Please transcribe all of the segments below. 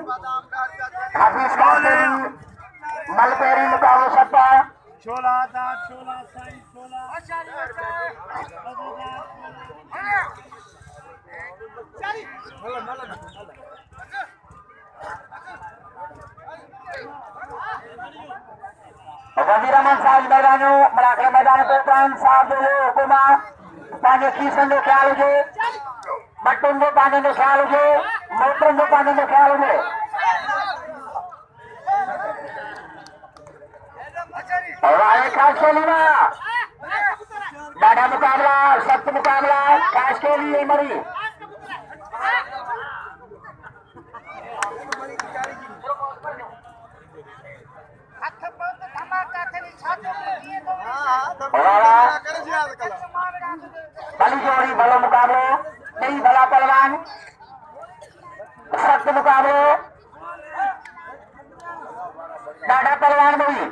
हफीज कास्केली मलपेरी मुकाबले सट्टा छोला था छोला साई छोला वजीर अहमद साहब मैदानों मराठा मैदान को प्राण साहब जो हुकुमा पाने की संग ख्याल हुए बटन जो पाने में ख्याल हुए मोटर जो पाने में ख्याल हुए और आए खास के लिए डाढ़ा मुकाबला सख्त मुकाबला खास के लिए मरी बली जोड़ी भलो मुकाबलो नहीं भला पहलवान सख्त मुकाबलो डाढ़ा पहलवान भी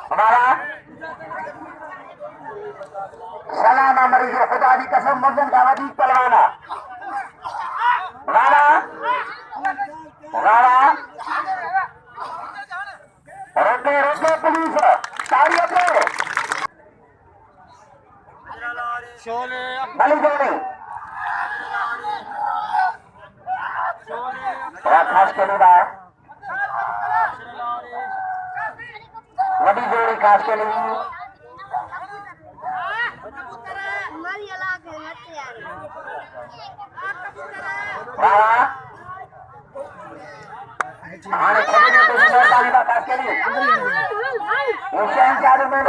हमारा सलाम मरीज खुदा की कसम मर्दन का वजीद पहलवाना राणा राणा रोके रोके पुलिस ताड़ियों पे बली जोड़ी खास के लिए वडी जोड़ी खास के लिए खास के लिए हुसैन चालू में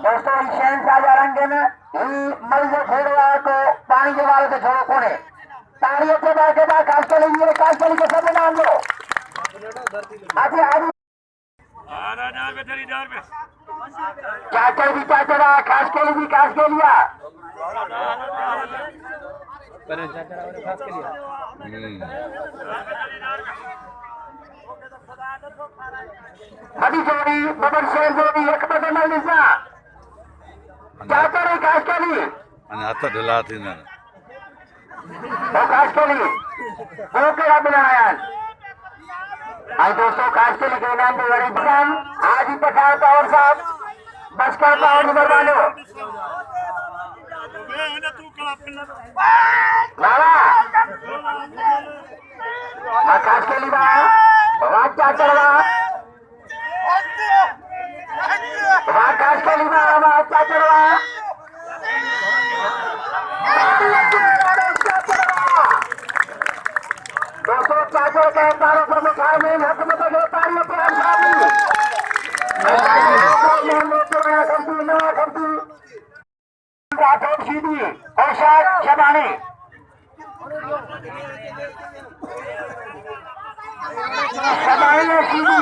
दोस्तों हुसैन साजा रंगे में मल जो खेलवा तो पानी के वाले से छोड़ो कोने ताड़ियों के बाद खास के लिए खास के लिए सब नाम लो आगे आगे चाचा भी चाचा रहा खास के लिए भी खास के लिया बड़ी जोड़ी बदर शेर जोड़ी एक बदर मलिसा चाचा रही खास के लिए हाथ ढिला थी ना वो खास के लिए वो केड़ा बनाया आज दोस्तों खास के लिए के नाम पे बड़ी बयान आज ही पठान पावर साहब बस का पावर नंबर वालो लाला खास के लिए बात क्या चल रहा खास के लिए बात क्या चल रहा दोस्तों चाचो के तारों पर मुखार में हक में तो तारियों पर राठौर सीधी और शायद शबानी शबानी सीधी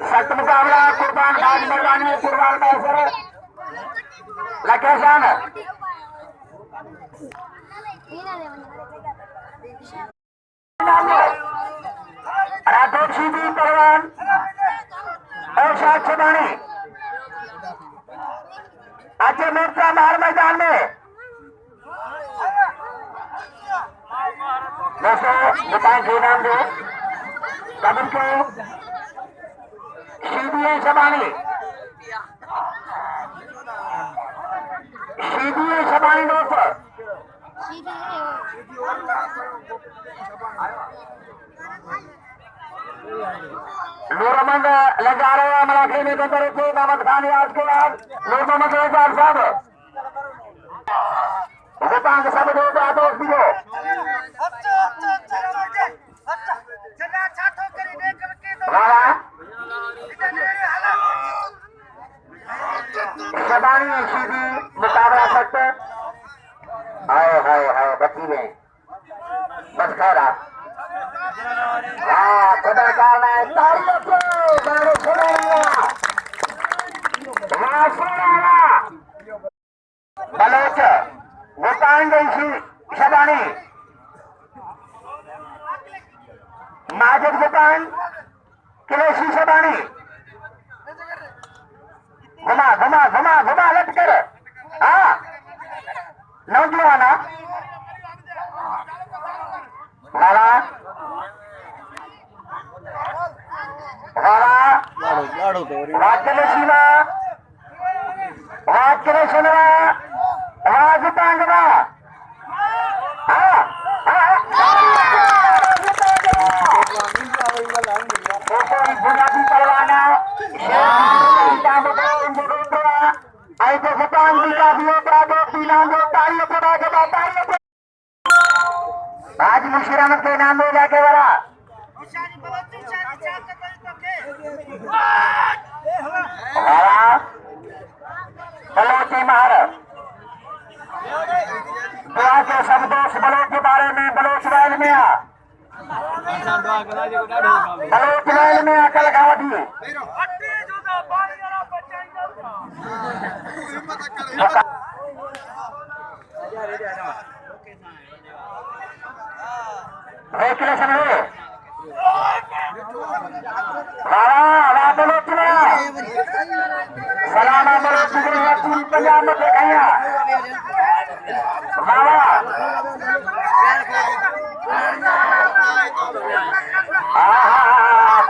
सख्त मुकाबला कुर्बान बाज मैदान में कुर्बान का असर लकेशान राठौर सीधी पहलवान और शायद शबानी आज मोर्चा बाहर मैदान में दोस्तों बताएं के नाम दो कबूल को सीधी शबानी दोस्तों नूरमंद लगा रहे हैं मराठी में बंदर थे मोहम्मद खान याद के बाद नूर मोहम्मद रेजार साहब गोपांग सब दो दोस्त भी हो शबानी सीधी मुकाबला सकते हाय हाय हाय बची में बस खैरा हाँ कदर करना है तालियों को गाने सुनेगा बलोच गोपांग शबानी माजिद गोपांग किलेशी शबानी घुमा घुमा घुमा घुमा लटकर कृष्ण राज पांडवा गुलाबी परवाना ऐसे सतांगी का भी आज मुशीर अहमद के नाम में जाके बड़ा बलोची महाराज दुआ के सब दोस्त बलोच के बारे में बलोच रायल में बलोच रायल में अकल गावती सलामा बलोच पंजाब में देखा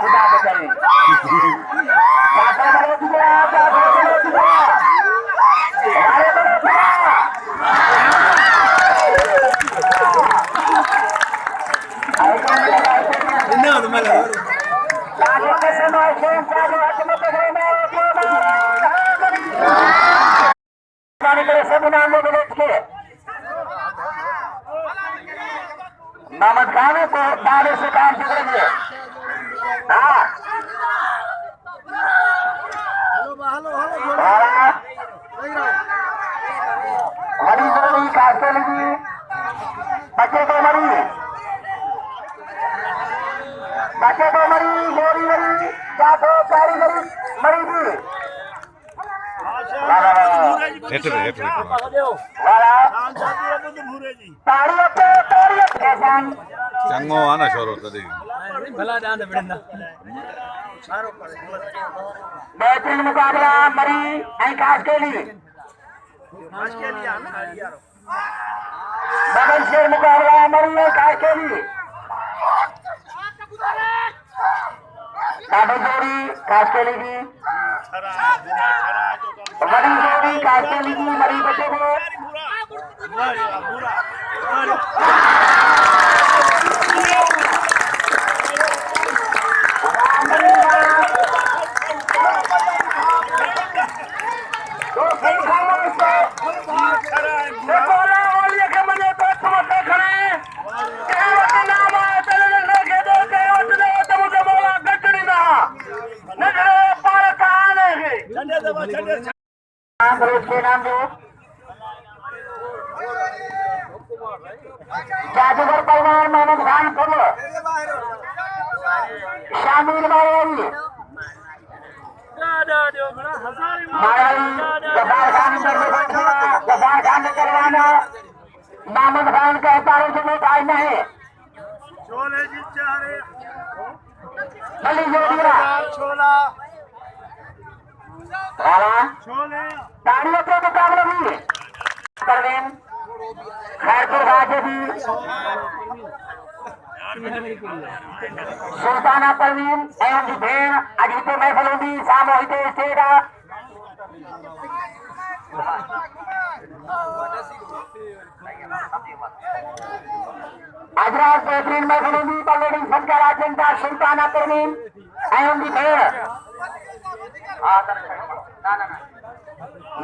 खुदा बचाई मोहम्मद खान को दाने से काम पकड़ेंगे। हाँ मरी जोड़ी काटते लगी बच्चे को मरी गोरी मरी चाटो चारी मरी थी चंगो आ न छोरो तॾहिं बेहतरीन मुकाबला मरी ऐं कासकेली बदल शेर मुकाबला मरी ऐं कासकेली ॾाढो जोड़ी कासकेली की बड़ी जोड़ी कासकेली की मरी बचे को नाम दो जादूगर पहलवान मोहम्मद खान फुल शामिल मारेगी गफार खान ने करवाना मोहम्मद खान के तारों से में आज नहीं छोला ताड़ियों के मुकाबले भी परवीन खैरपुर गाजी सुल्ताना परवीन एवं भेड़ अजीते महफल होगी सामूहिक स्टेटा अजराज बेहतरीन महफल होगी बल्लेडिंग फटका राजेंद्र सुल्ताना परवीन एवं भेड़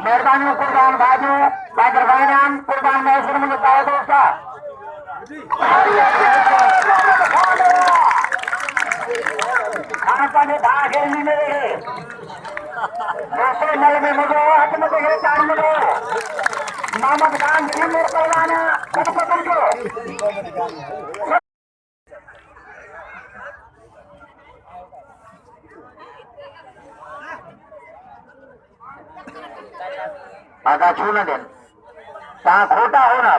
मेहरबानी कुर्बान बाजू बादर भाईजान कुर्बान मैसूर में बताया दोस्ता खाना पानी भाग खेलनी मेरे दोस्तों नल में मुझे हाथ में देखे चार मुझे मोहम्मद खान जी मेरे पहलाना कब पकड़ को आधा छूने देन कहाँ खोटा हो ना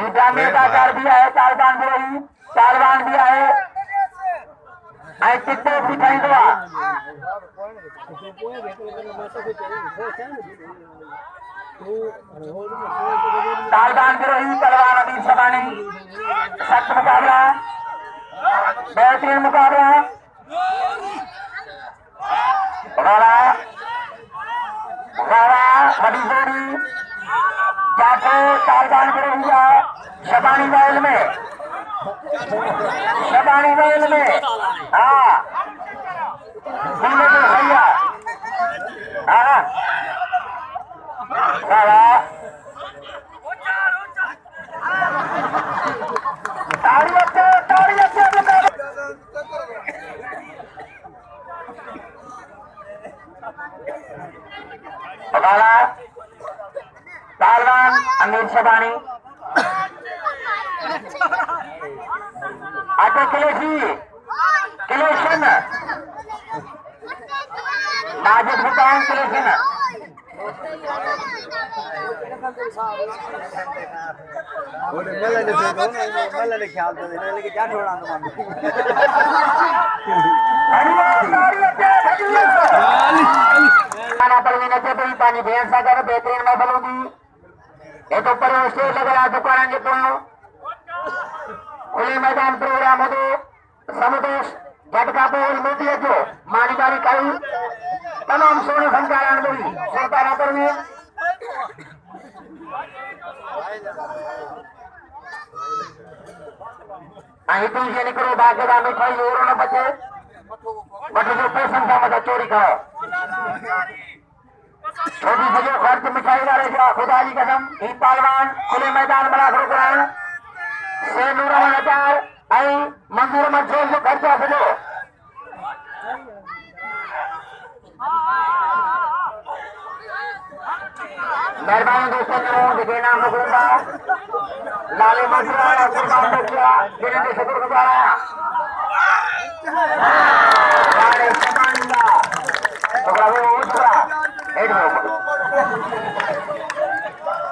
ईटा में चार दिया है चालबान भी रही चालबान भी आए आई कितने दिखाई दो चालबान भी रही तलवार अभी सबानी सख्त मुकाबला बेहतरीन मुकाबला सारा बड़ी जोड़ी जाको तालबान खड़े हुआ शबानी महल में, शबानी महल में। हाँ बोले तो भैया। हाँ सारा ताड़ी अच्छे बगाला तालवान अमीर शबानी आटे किलेशी किलेशन माजिद हुकाम किलेशन पानी भेड़ सागर बेहतरीन में बलूंगी ये तो पर स्टेज लग रहा दुकान तो खुले मैदान प्रोग्राम हो समुदेश झटका बोल मोदी जो मानी बारी कई तमाम सोने संचालन हुई सरकार पर में तू ये निकलो बागेदा मिठाई और न बचे बटे जो पैसा था मत चोरी खाओ छोटी सजो खर्च मिठाई वाले जा खुदा की कसम ई पहलवान खुले मैदान बड़ा प्रोग्राम से नूर हजार आई मंजूर मंसूर जो खर्चा सजो मेहरबानी दोस्तों दिखे नाम मुकुंदा लाले मसरा कुर्बान बच्चा जिन्हें शुक्रगुजार आया सारे शबानिंदा तो वो उतरा एक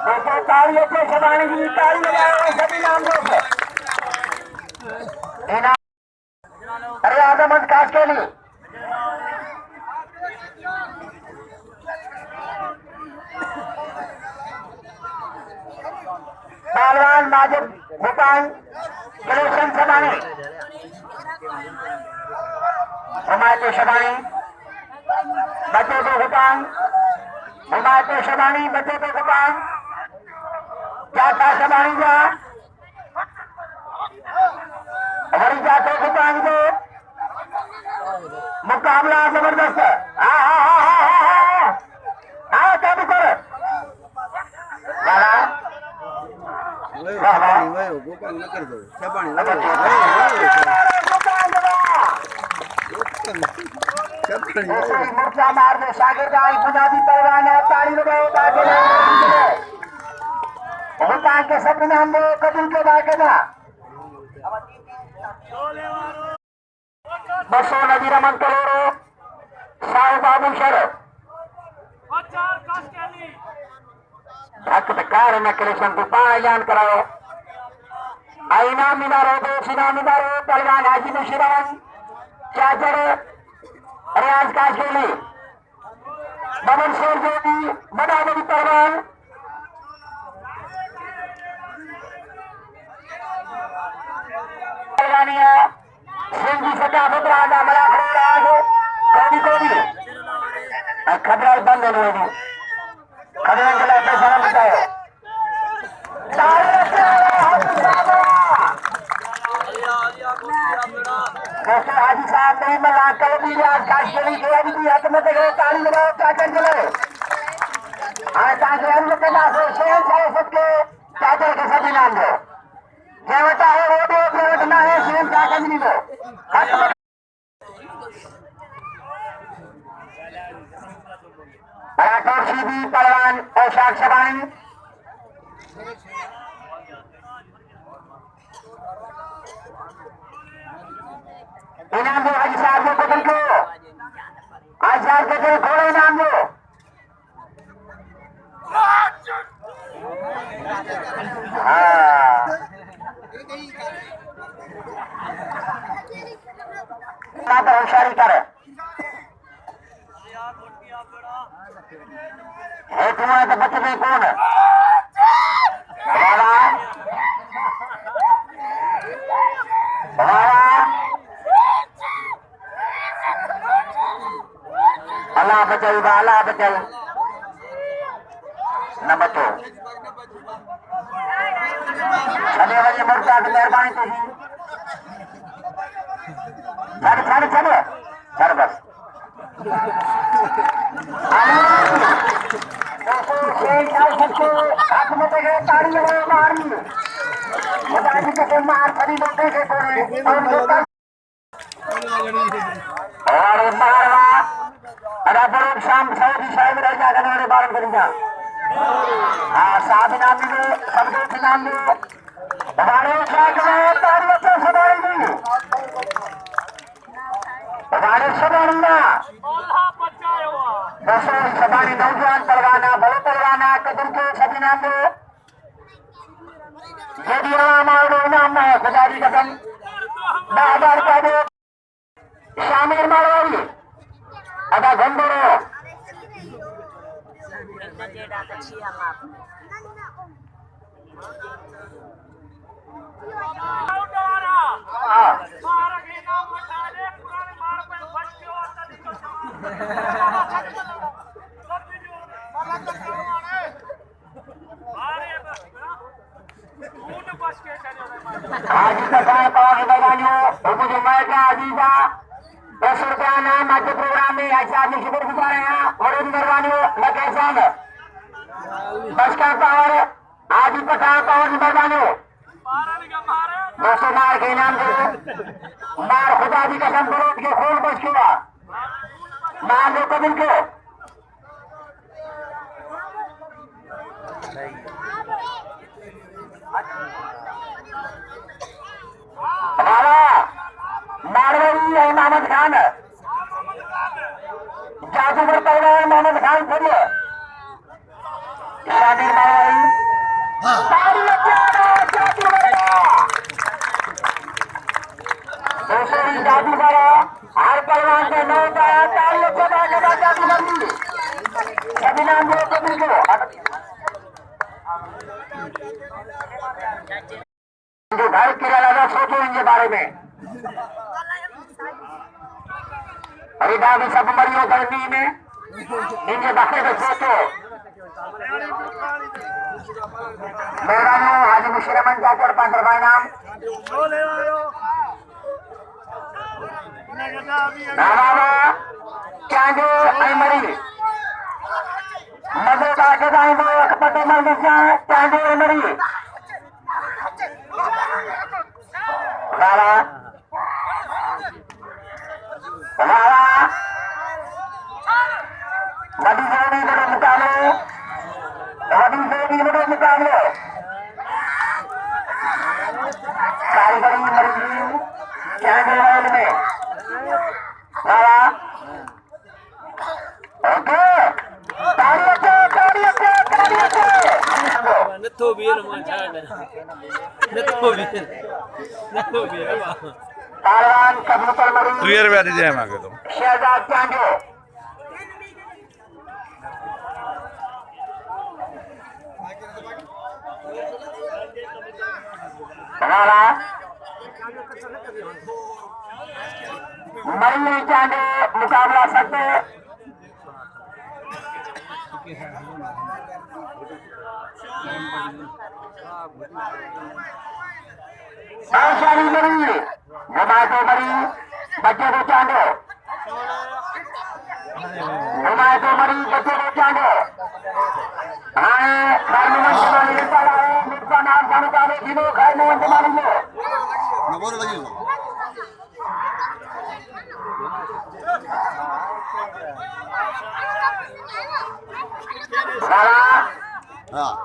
देखो ताली अच्छे शबानी की ताली लगाए सभी नाम लोग अरे आदमंद काश के लिए पहलवान माजिद हुकाम किलेशन शबानी हुमायत शबानी बच्चों को हुकाम हुमायत शबानी बच्चों को हुकाम क्या था शबानी जा हमारी जाते हुकाम को मुकाबला जबरदस्त क्या कर मोर्चा मार दे शागिर्द आई पंजाबी पहलवान है ताली लगाओ हुकाम के सब नाम दो कबूल के बाकेदा बसो नजीर अमन कलोरो साहु बाबू शरफ हक कार न किलेशन को पान ऐलान कराओ आईना मिनारो दो सीना मिनारो पहलवान हाजी मुशीरान चाचर रियाज काशेली बमन शेर जोगी बड़ा बड़ी पहलवान पहलवानिया सिंह जी सटा फुटरा का बड़ा खड़ा है कोडी कोडी खतरा बंद है लोग खतरे के लिए पैसा बताओ दोस्तों हाजी साहब नहीं मिला कल भी आज काश चली गई अभी भी हाथ में गए ताली लगाओ चाचर चले हाँ चाचर हम लोग के पास शेर चाहे सबके चाचर के सभी नाम दो जेवटा है वो दो जेवट ना है शेर चाचर नहीं दो राठौर सीधी पहलवान औशाक शबानी इनाम दो हाजी साहब को बदल को आज साहब के तेरे घोड़े इनाम दो हाँ पर होशियारी कर तुम्हारे तो बच्चे में कौन है अल्लाह बचाई अल्लाह बचाई नंबर 2 चले वही मुर्ताज मेहरबानी तो ही चल बस हाथ में देखे ताड़ी मारनी मार खड़ी लोटे के और मारवा अरे बड़े शाम सऊदी शायद रह जाकर मेरे बारह करेंगे हाँ साथ नाम लो सब नाम लो हमारे ताड़ियों से सदाएंगे हमारे सदाएंगा दोस्तों सदानी नौजवान परवाना बड़े परवाना कदम के सभी नाम लो यदि हमारे नाम है खुदा की कसम 10,000 रुपया दो शामिल मारवाड़ी अदा घंटों आज पावर मैदानियों मुझे मैं क्या अजीजा 10 रुपया नाम आज के प्रोग्राम में ऐसे आदमी शुक्र गुजार हैं और मेहरबानी मैं कैसा बस का पावर आज ही पठान पावर मेहरबानी दोस्तों मार के नाम दो मार खुदा की कसम करो के खून बच हुआ मार दो कदम को मारवाड़ी है मोहम्मद खान जादूगर पहलवान मोहम्मद खान फिर शामिर मारवाड़ी दूसरी जादूगर हर पहलवान से 9 पाया तालियों को जादूगर सभी नाम दो कभी को जो घर किराया सोचो इनके बारे में अरे बाबू सब मरियो गर्मी में इनके बारे में सोचो मेहरबानी हाजी मुशीर अहमद जाकर 5 रुपए नाम क्या जो मरी मजे का के जाएंगे पटे मर क्या जो मरी बाबा हमारा बड़ी जोड़ी बड़े मुकाबले कारीगरी मर्जी कैंडल में बाबा ओके नथो बीर मां छाड़ नथो बीर तारवान कब्र पर मरी 3 रुपया दीजिए मांगे तो शहजाद चांदो हमारा मरी चांदो मुकाबला सकते सारी मरी घुमाते मरी बच्चे को चांदो घुमाते मरी बच्चे को चांदो आए खैर मोहम्मद जमानी रिश्ता लाए मुझका नाम का मुकाबले जिनो खैर मोहम्मद जमानी लो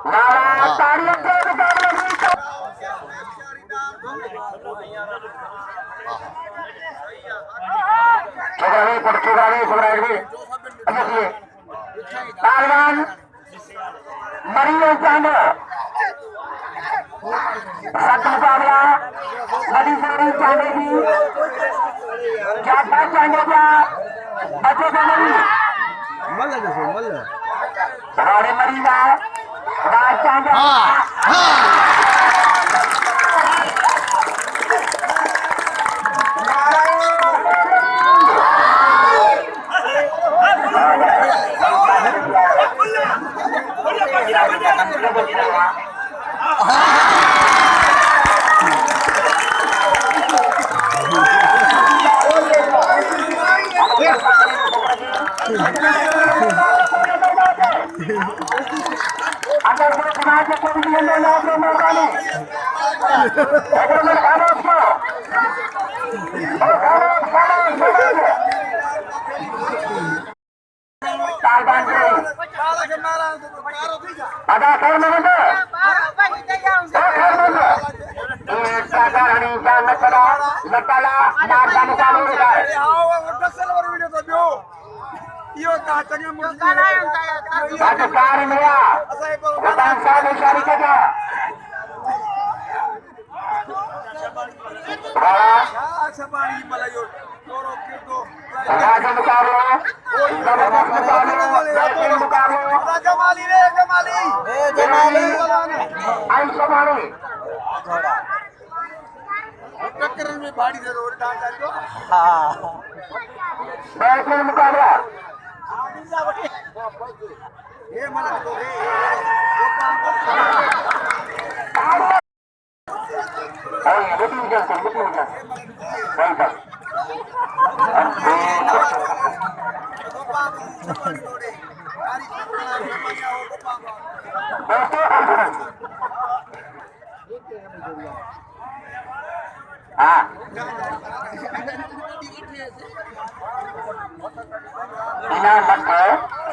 नारा ताड़ियों के मुकाबले तालिबान मरीजों चांदो सत्य मुकाबला बड़ी जोड़ी चांदेगी जाता चांदे क्या बच्चे को मरी बड़े मरीज राज चांदो अगर वो समाज के कोई भी अंदर ना अपने मौकानी अगर मैं खाना उसको और खाना तालबान के अदा कर मगंदे एक साधारण इंसान न करा लताला मार जाने का लोग है बात कार मेरा वतन साहब इशारे का राजा मुकाबला जबरदस्त मुकाबला जमाली आई समानी टक्कर में भाड़ी दे दो बैठने मुकाबला ये मना दो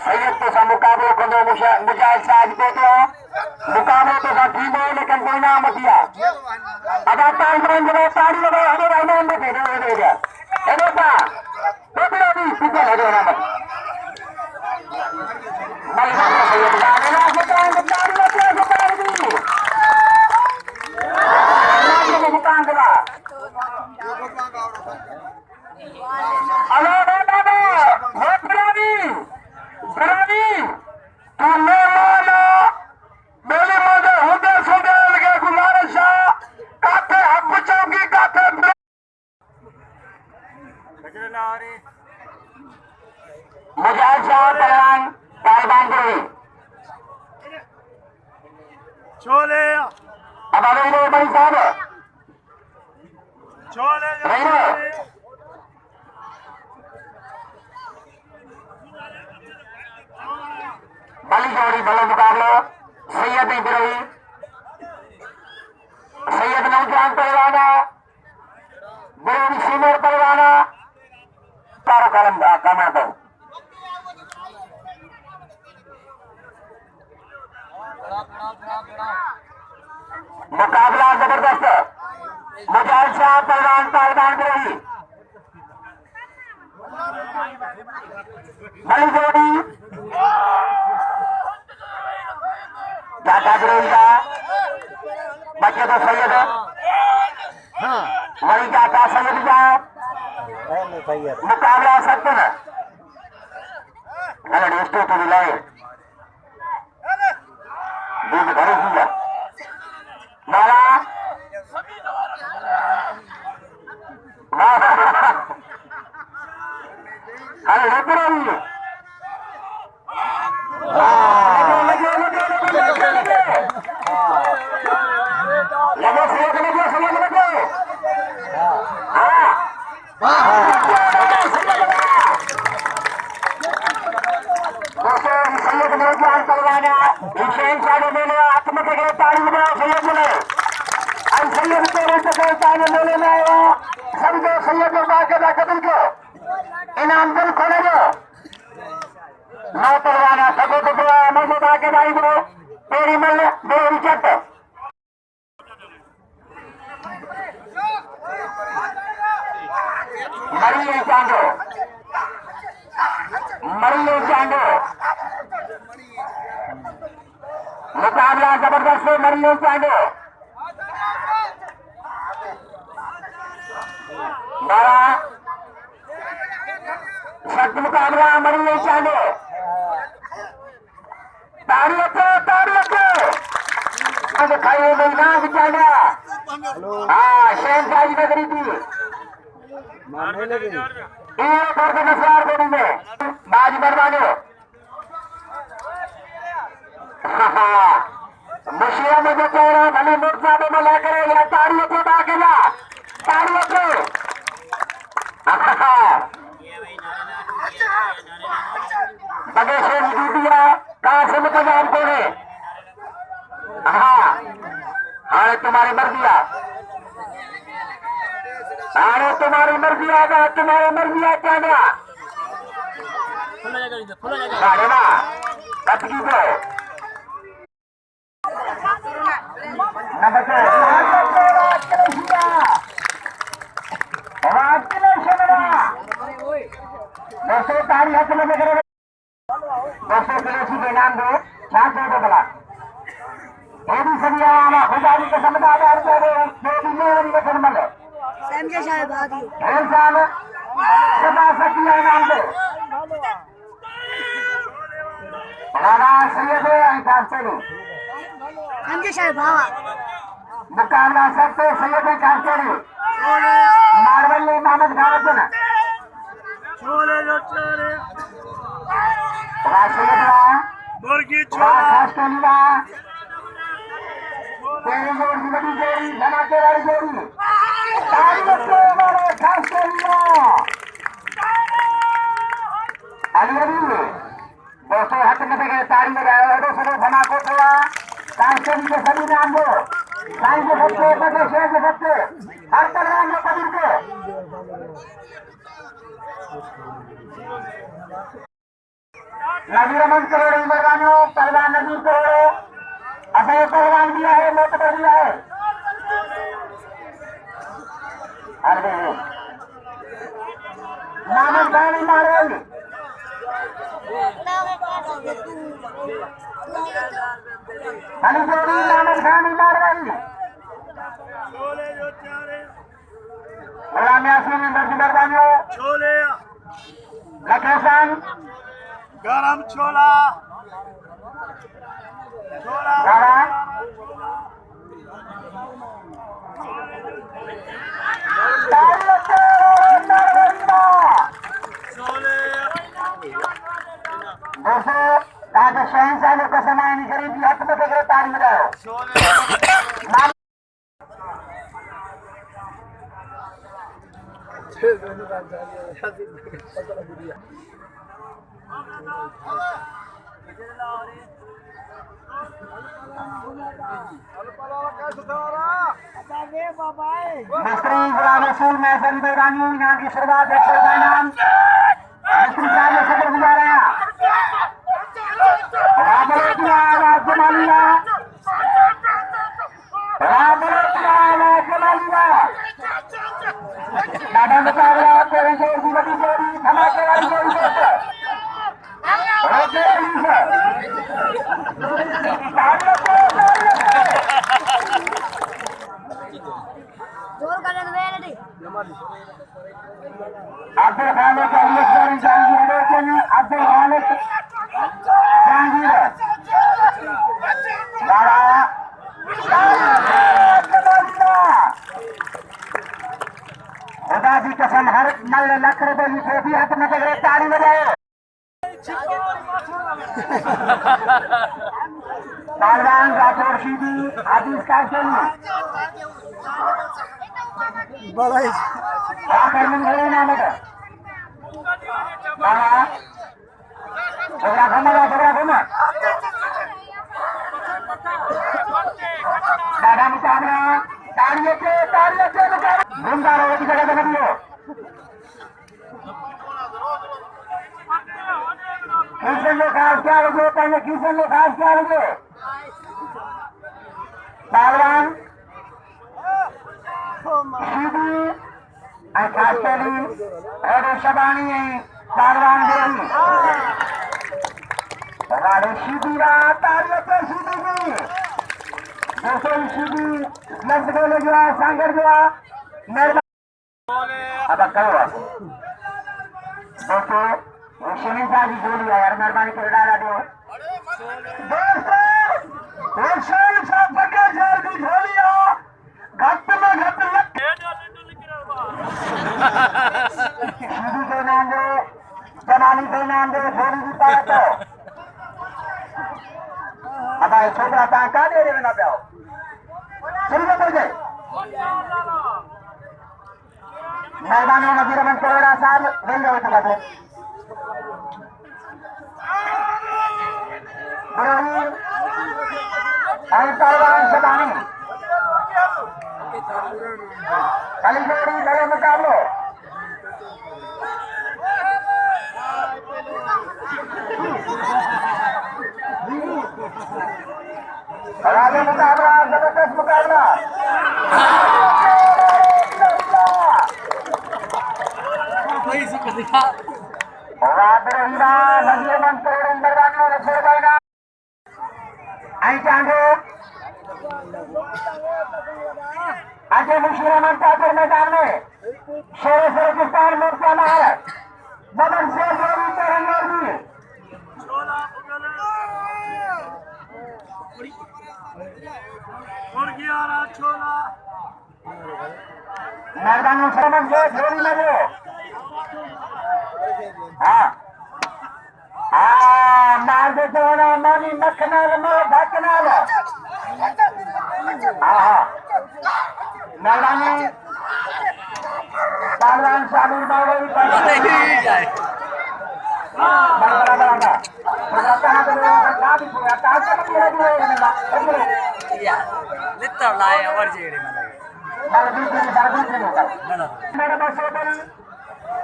सैयद के मुकाबले को मुजाहिद साहब को तो मुकाबले तो ठीक है लेकिन कोई नाम दिया अगर तालिबान जो ताड़ी लगा हमें रहमान में दे दिया अरे बा बेटा भी पीछे लगे ना मत मलका सैयद गाना के तान ताड़ी लगे तो ताड़ी दी ना के दुकान का हेलो बाबा बहुत ब्रावी तू ले मानो मेरे मदे हुदे सुदे लगे गुजारिश काथे हक चौकी काथे मुजाहिद साहब तालिबान के छोले अब आ रहे भाई साहब छोले बली जोड़ी बल्ले मुकाबला सैयद इब्राही सैयद नौजवान पहलवाना बुरेन सीनियर पहलवाना तारा कलम कमा दो मुकाबला जबरदस्त मुजाहिद साहब पहलवान तालिबान इब्राही बली जोड़ी जाता गिरेगा बच्चे तो सैयद वही जाता सैयद जाओ मुकाबला सत्य न अरे दोस्तों तो मिलाए दूध घरे दिया मारा अरे लेकर आई सैयद नौजवान पहलवाना हुसैन साहब मेले आत्मक के ताली बजाओ सैयद ने और सैयद के रूप से ताली मेले में आया समझो सैयद ने बाकायदा कबूल को इनाम दिल खोले जो नौ पहलवाना सको तो मुझे बाकायदा आई दो तेरी मल मेरी चट मरिए चांदो मुकाबला जबरदस्त है मरिए चांदो बड़ा सख्त मुकाबला मरिए चांदो ताड़ी खाइए गई ना बिचारा हाँ शहनशाह जी नगरी थी नसवार को में बाज बरबानो मुशिया में जो कह रहा भले मोर्चा में ला करे या ताड़ियों को बाकेला ताड़ियों को बगेश्वर दिया कहाँ से मुकदम को छोले हाँ हाँ तुम्हारी मर्जी अरे तुम्हारी मर्जी आगा तुम्हारी मर्जी आ क्या गया अरे ना कटकी को दोस्तों तारी हाथ में करो दोस्तों खिलाड़ी के नाम दो 400 बोला ये भी सभी आना खुदारी के समझदार आदमी है ये भी मेरी वचन मले संजय साहब आ दियो इंसान सदा सकिया नाम दे राणा सैयद कांस्टेली संजय साहब बाबा मुकाबला सकते सैयद कांस्टेली मारवली मोहम्मद खान छोले जो चारे राशिदा मुर्गी छोला कांस्टेली तेरी जोड़ी बड़ी जोड़ी धमाके वाली जोड़ी ताली बच्चे वाले कांस्टेली अली दोस्तों हाथ में गए ताली बजाओ दोस्तों धमाको थोड़ा कांस्टेली के सभी नाम दो साईं के बच्चे बड़े शेर के बच्चे हर तरह में कबीर के नबी रमन करोड़ मरवानो पहलवान नबी करोड़ असल पहलवान दिया है मोट पर दिया है अरे नामक गानी मारे जोड़ी नामक गानी मार रही छोले जो चारे गुलाम यासीन दर्ज मरवानो छोले लखेसन गरम छोला छोला गाड़ा छोले दोस्तों राजा शहनशाह ने कसम आयनी गरीबी हक में देकर ताली बजाओ छोले मिस्त्री गुलाम रसूल महसन बैरानी यहाँ की शुरुआत है का नाम मिस्त्री साहब ने सफर गुजारा जमालिया दादा मुकाबला तेरे जोर की बड़ी जोड़ी धमाके वाली जोड़ी जोर करने दे रेडी अब्दुल खालिक अली जहांगीर लेकिन अब्दुल खालिक जहांगीर खुदा की कसम हर नल लख रुपए की ट्रॉफी हाथ में पकड़े ताली बजाए पहलवान राठौर सीधी आदिश कांस्टेली नाम है झगड़ा घूमा दादा मुकाबला ताड़ियों के घूमदार होने की जगह बना दियो किशन लोग खास क्या लगे पहले किशन लोग खास क्या लगे पहलवान सीधी कांस्टेली और शबानी पहलवान गोरी हमारे सीधी ताड़ियों पे सीधी की दोस्तों सीधी लफ्ज बोले जो है सांगर जो है अब करो दोस्तों वो शनिता जी जोड़ी है यार मेहरबानी कर डाला दो दोस्तों वो शनिता साहब बके जोड़ की झोली हो घट में घट लग सीधी के नाम दो जमानी के नाम दो झोली की पाया तो अब आए छोटा ता का दे रहे ना पाओ चलिए बोल जाए मेहरबानी नबी रमन करोड़ा साहब मिल जाओ तो बात और पहलवान शबानी कली जोड़ी लड़े मुकाबलो राजे मुकाबला जबरदस्त मुकाबला भाई से दिखा राबरहिरा नदिये मन करोड़ मर्दानों ने छोड़ पाएगा आई चांदो आगे मुशीरा मन ताकर मैदान में शेर सरोकिस्तान मोर्चा महार बदन शेर जोड़ी तरंगोर छोला मुर्गी आ रहा छोला मैदानों समझ गए जोड़ी में वो हाँ मार दे जोड़ा मानी मखनाल में भकनाल हाँ मैदानी पहलवान शामिल बाबू नहीं जाए बड़ा कहाँ तो लोग कहाँ भी हुआ कहाँ से भी हुआ या लिट्टा लाए और जेड़े में मेरे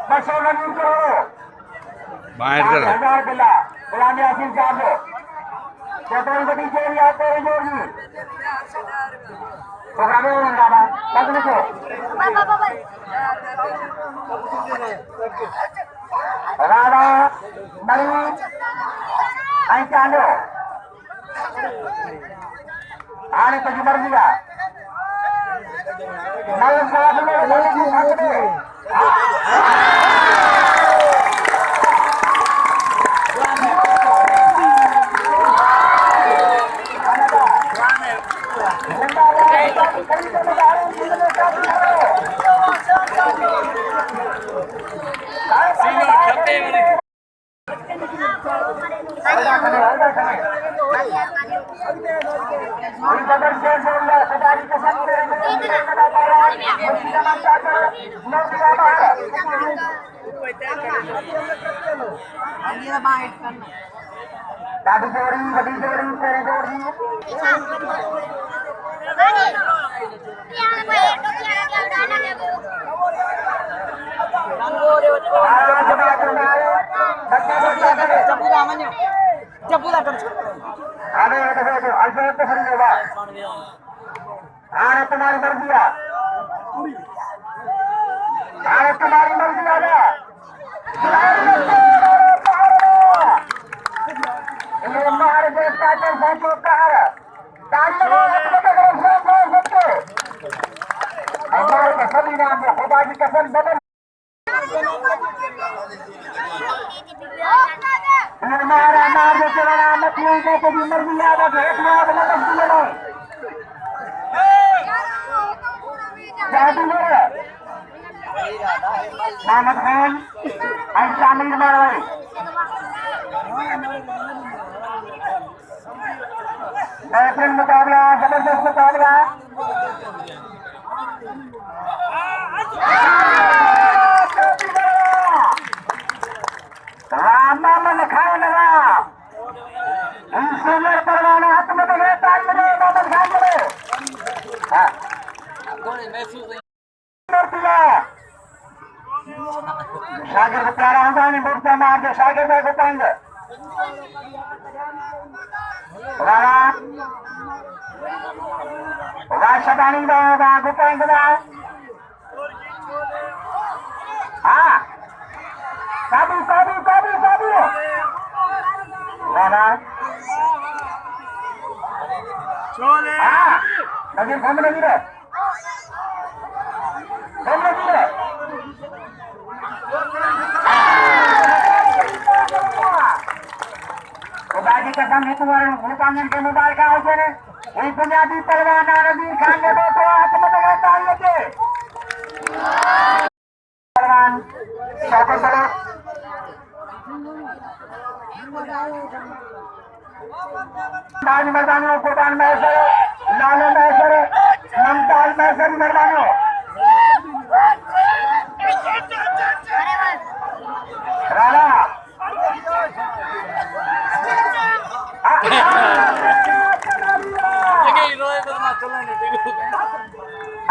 बसों लगी करो बाहर कर 5000 बिला गुलाम यासीन साहब को कोई बड़ी जेल आते हैं जोड़ी प्रोग्राम होगा ना लगने को राणा मरी आई चालो आने तो मर गया नए साहब ने लड़की भागने दादी जोड़ी बड़ी जोड़ी तेरे जोड़ी अरे देखो अल्फा तो खड़ी होगा आने तुम्हारी मर्जी है आने तुम्हारी मर्जी आगा ये हमारे देश का चल पहुंचो कहा हमारे के सभी नाम में खुदा की कसम बदल हमारा नाम जो चला मत नहीं को भी मर्जी याद है एक नाम बदल दिया जादू है मोहम्मद खान ऐसा नहीं मार भाई बेहतरीन मुकाबला जबरदस्त मुकाबला राम खान लगा इंजीनियर परवाना हाथ में लगे ताल में मोहम्मद खान लगे शागिर को प्यारा होगा नहीं मुर्दा मार के शागिर को पाएंगे राणा राशदानी होगा गुपाएंगे हाँ काबू काबू काबू काबू राणा छोले हाँ नजर घूम लगी रे घूम लगी रे खुदा की कसम है तुम्हारे भूपांगन के मुबारक हो गए एक बुनियादी पहलवान नबीर खान ने तो हाथ में लगा तालियों के पहलवान शौकत चलो दान मर्दानों कुर्बान महसर लाल महसर ममताज महसर मर्दानों राणा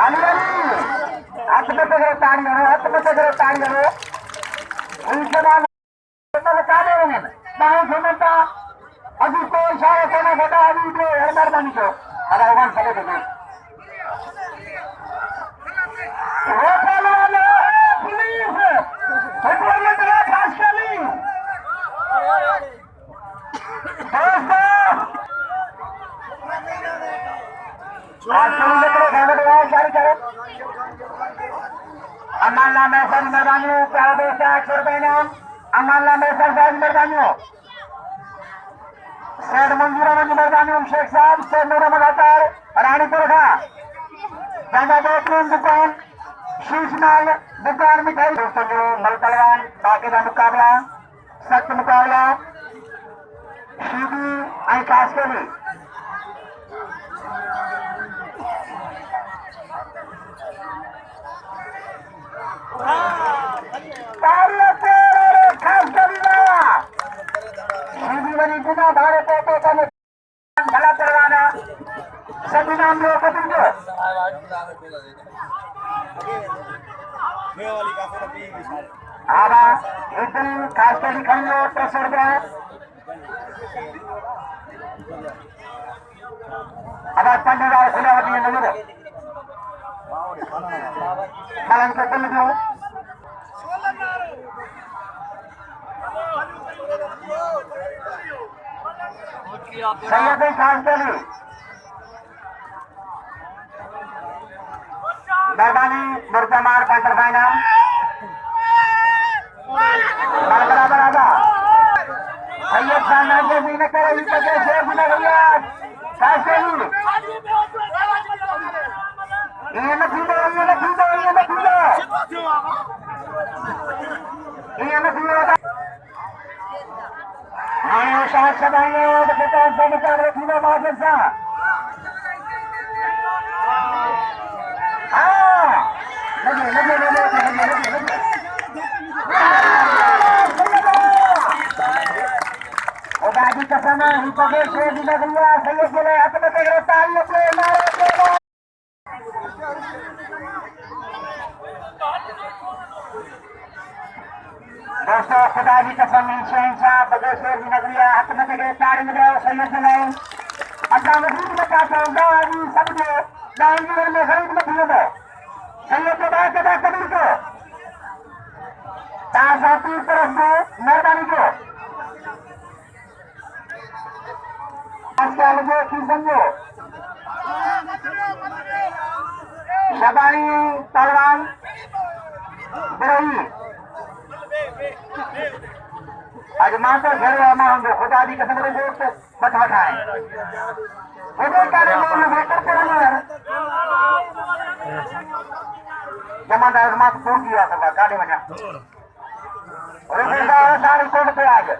अली हाथ में तो ताड़ी करो, हाथ में तो ताड़ी करो। उनके बाद बता दे रहे हैं बाहर समझता अभी कोई इशारा करना घटा अभी तो हर बार बनी को अरे भगवान चले गए वो चलो वाले पुलिस पेट्रोल में चला खास चली दोस्तों आज चली लेकर गाँव में आए जारी करो अमाला में सर मर्दानियों प्यारे दोस्त 100 रुपए नाम अमाला में सर साहब मर्दानियों सैद मंजूर अहमद मर्दानियों शेख साहब सैद नूर अहमद अतार रानीपुर का गंगा बेहतरीन दुकान शीशमाल दुकान मिठाई दोस्तों जो मल पहलवान बाकी का मुकाबला सख्त मुकाबला सीधी आई खास के लिए खास बनी गुना भारत भला परवाना सभी नाम लोग आवा इतनी खास कर लिखाइयो 300 रुपया अब 15,000 खुला होती है नजर मलन के कुल दो सैयद खास चली मेहरबानी मुर्जमान पेंटर भाईना बराबर आगा सैयद खान नाजे भी न करे इस वजह से भी न भैया खास चली ये न पीलो ये न पीलो ये न पीलो ये न पीलो हाँ शायद सदाइए और बेटा बनिकार रखना माजर सा हाँ लगे दादी कसम ही पगे से भी लग गया सही के लिए अपने पे गिरफ्तारी अपने नारे दोस्तों खुदा की कसम शहंशाह बगेश्वर की नगरिया हाथ में गिरफ्तारी मिले सैयद से नहीं अल्लाह मजीद में कहता हूँ गाड़ी समझो गाड़ी में खरीद में दिए दो सैयद के बाद कदा कबीर को ताज़ाती तरफ से मेहरबानी को लगे की समझो शबानी पहलवान बरही आज मां तो घर मां हम खुदा दी कसम रे जोर से मत हटाएं वो कार्य में बेहतर करना जमादार मां को किया था गाड़ी में और बेटा सारी कोर्ट पे आ गए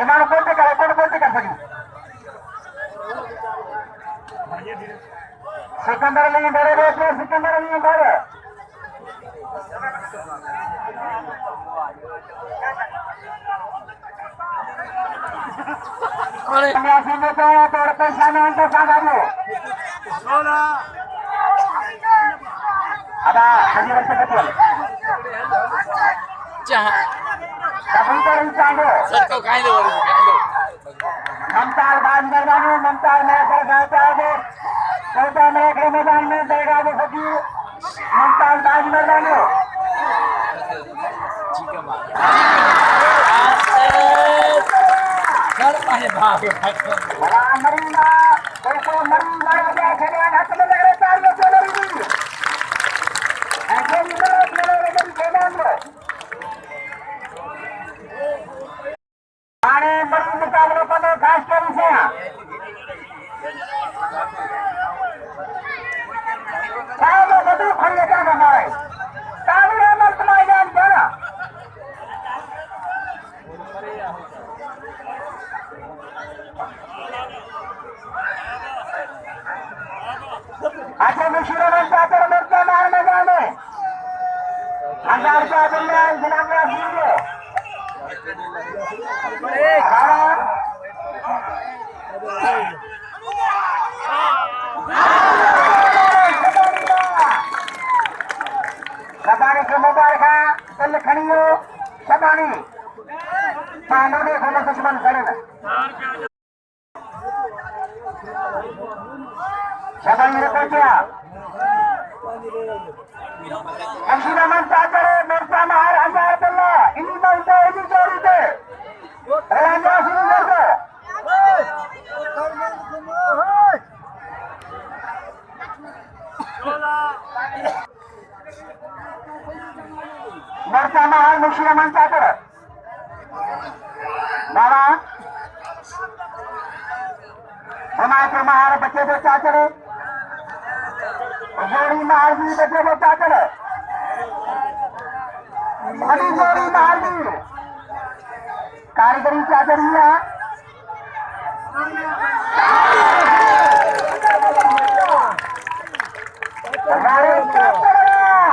इमाम कोर्ट कर सकी सिकंदर नहीं डरे दोस्तों सिकंदर नहीं डरे तोड़ पैसा में उनको साधारो 16 अब हजी वर्ष कटवल कबूतर इंसानो सबको खाई दो ममताज बाज मर्दानी ममताज महसर गाता है छोटा मेरे मैदान में देगा वो सकी ममताज बाज मर्दानी मरीना तो मरीना हाथ में लग रहे तार ऐसे आने मरीन मुकाबलों को खास कर से खड़े क्या बनाए काबुल मत मैदान जाना अच्छा मुशीरों में जाकर मरता मार मैदान में 1000 रुपया मिलने गुलाम पहलवान खड़े हैं। शबल मेरे को क्या मुशीरा मन चाकर मिर्जा महार 1000 बल्ला इन्हीं बनते इन्हीं जोड़ी थे राजा सुंदर को मिर्जा महार मुशीरा मन चाकर बाबा हमारे महार बच्चे को चाकर जोड़ी महार भी बच्चे को चाकर बड़ी जोड़ी महार भी कारीगरी चाकरी है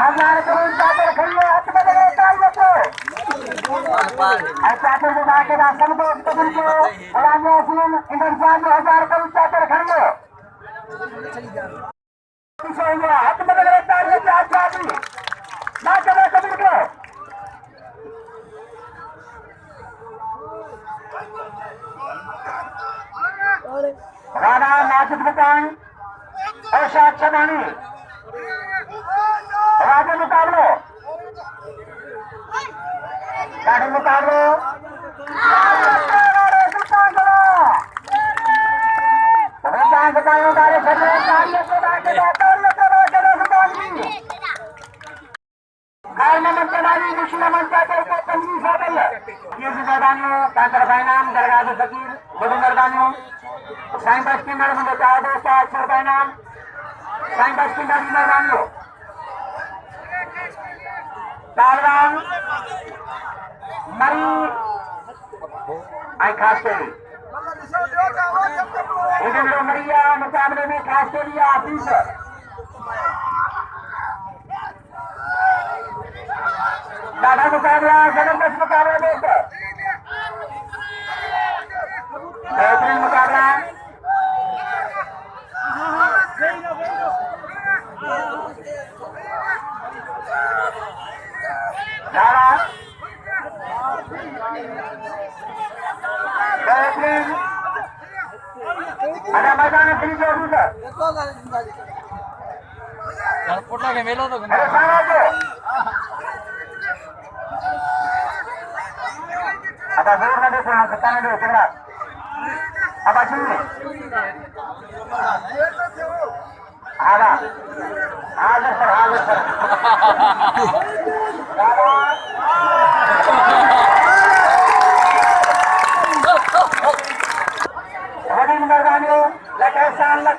हजार करोड़ चाकर खड़िए हाथ में लगे चाकर बना के राशन को कबूल को फलाने असीम इंद्रजान 1000 करोड़ चाकर खड़िए हाथ में लगे तालियों के हाथ जाती ना चले कबूल को राणा माजिद मकान और शाह छबानी राजे मुकाबलो गाड़ी मुकाबलो साइं बस की मैडम बता दो 400 रुपए नाम साइं बस की मैडम मेहरबानी पहलवान मरी आई खास के इधर मरिया मुकाबले में खास के लिए आशीष दादा मुकाबला जबरदस्त मुकाबला दोस्तों बेहतरीन मुकाबला बेहतरीन ada मैदान फ्री जो भी है पोटला के मेलो तो अरे सारा जो अब जोर ना देखो ना सत्ता ना देखो चला अब सुनिए आला आज सर बड़ी मेहरबानी लगे शान लग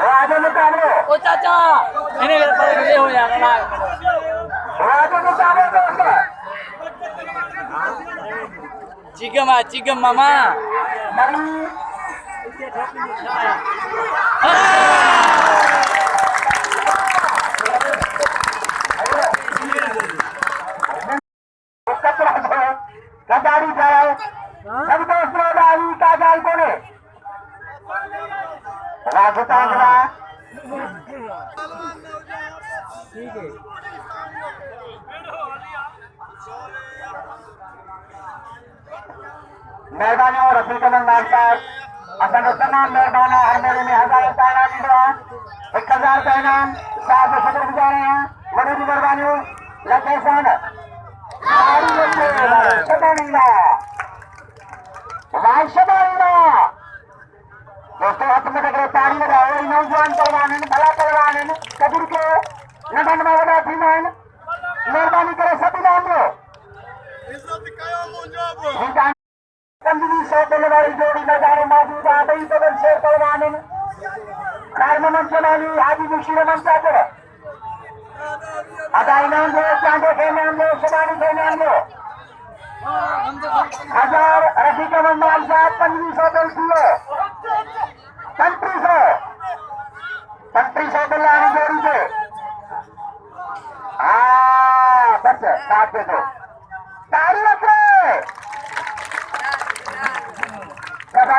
राजा मुकाबले ओ चाचा इन्हें मेरे पर ये हो जाएगा ना राजा मुकाबले दोस्तों चिकम मामा मरी गाड़ी जाए सब दोस्तों गाड़ी का जाल कोने राजस्थान ठीक है मेहरबानी और रफीक अहमद साहब असन तमाम मेहरबाना हर मेरे में 1000 रुपए इनाम मिला 1000 रुपए इनाम साहब से शुक्रगुजार हैं बड़ी मेहरबानी लगे सन दोस्तों हाथ में लगे ताड़ी लगाओ नौजवान पहलवान भला पहलवान कबूर के नदन में बड़ा फीमान मेहरबानी करे सभी नाम लो कंदली से वाली जोड़ी नजारे मौजूद आ गई बदल शेर पहलवान कार मोहम्मद जलाली हाजी मुशीर मन चाकर अदाई नाम लो चांदे के नाम लो शबानी के नाम लो 1000 रफीक अहमद साहब 2500 बिल किए 3500 बिल आने जोड़ी के बस साथ दे दो तारी रख रहे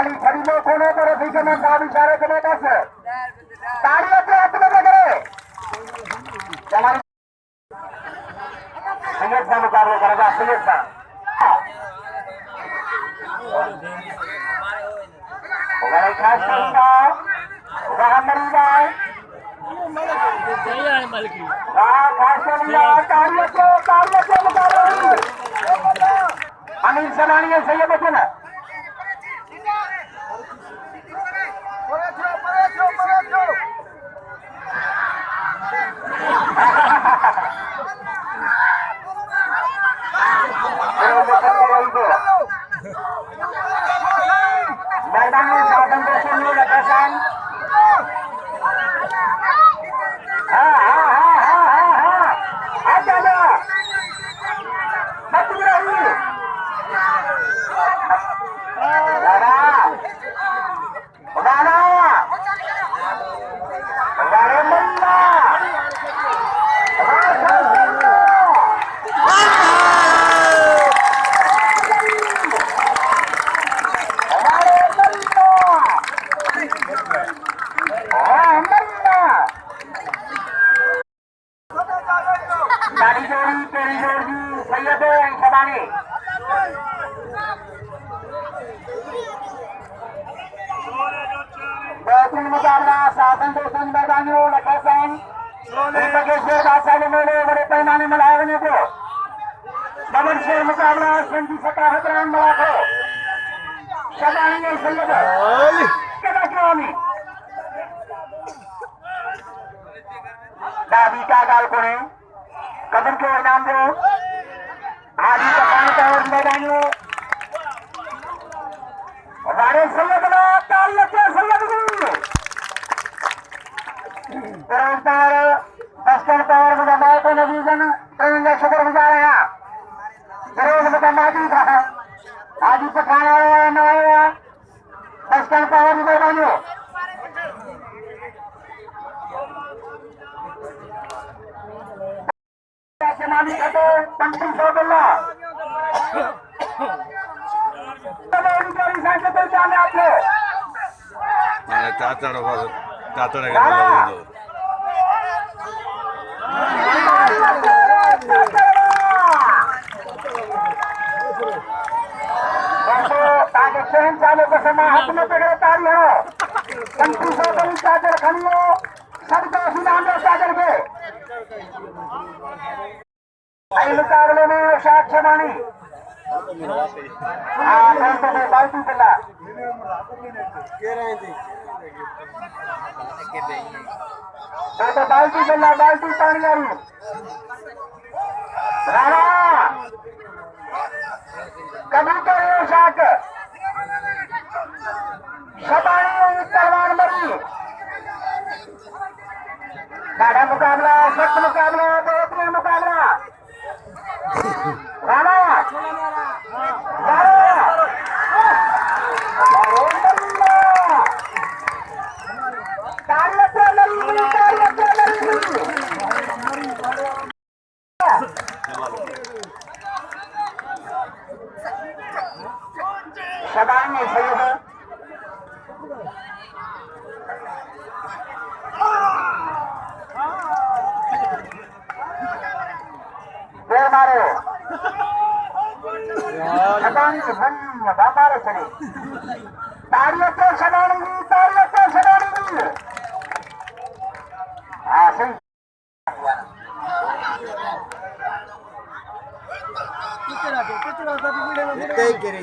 खाली खरीदो कोने पर रफी के में साहब इशारे के बेटा से ताड़ियों से हाथ में करे हमारी सैयद का मुकाबला करेगा सैयद का खास करूंगा मरी जाए खास करूंगा ताड़ियों से मुकाबला अनिल सलानी है सैयद बच्चे ना मैदान साधन को सुन लो किसान मुकाबला शासन दोस्तों मैदानियों लखन बड़े पैमाने में लाने को डबल शेर मुकाबला संजी सताहत रन मलाखो शबानी सैयद दादी का गाल को कदम के इनाम दो आदि का और मैदानियों हमारे सैयद बस्तर पावर में दबाव को नवीजन शुक्रगुजार है जरूर माजी था आज पठाने वाला न आया बस्तर पावर में बनो मालिक तो 3500 बिल्ला आप लोग mana caca चालू को समा हाथ में पकड़े तारी हो 3500 बड़ी चादर खड़ियो सबको सुनाम चादर के आई मुकाबले में साक्ष्य मानी बाल्टी पिला तो बाल्टी पिला बाल्टी पानी आई राणा कबूतर शाक शबानी तलवार मरी गाढ़ा मुकाबला सख्त मुकाबला बेहतरीन मुकाबला राणा शबानी सही है देर मारो शबानी बाबारे चले ताड़ियों से शबानी हाँ सही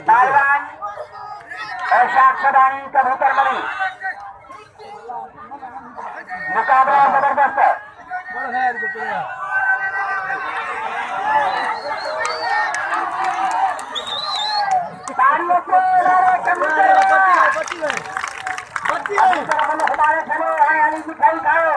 तालिबान और शाखदानी कबूतर मरी मुकाबला जबरदस्त हमारे चलो दिखाई खाओ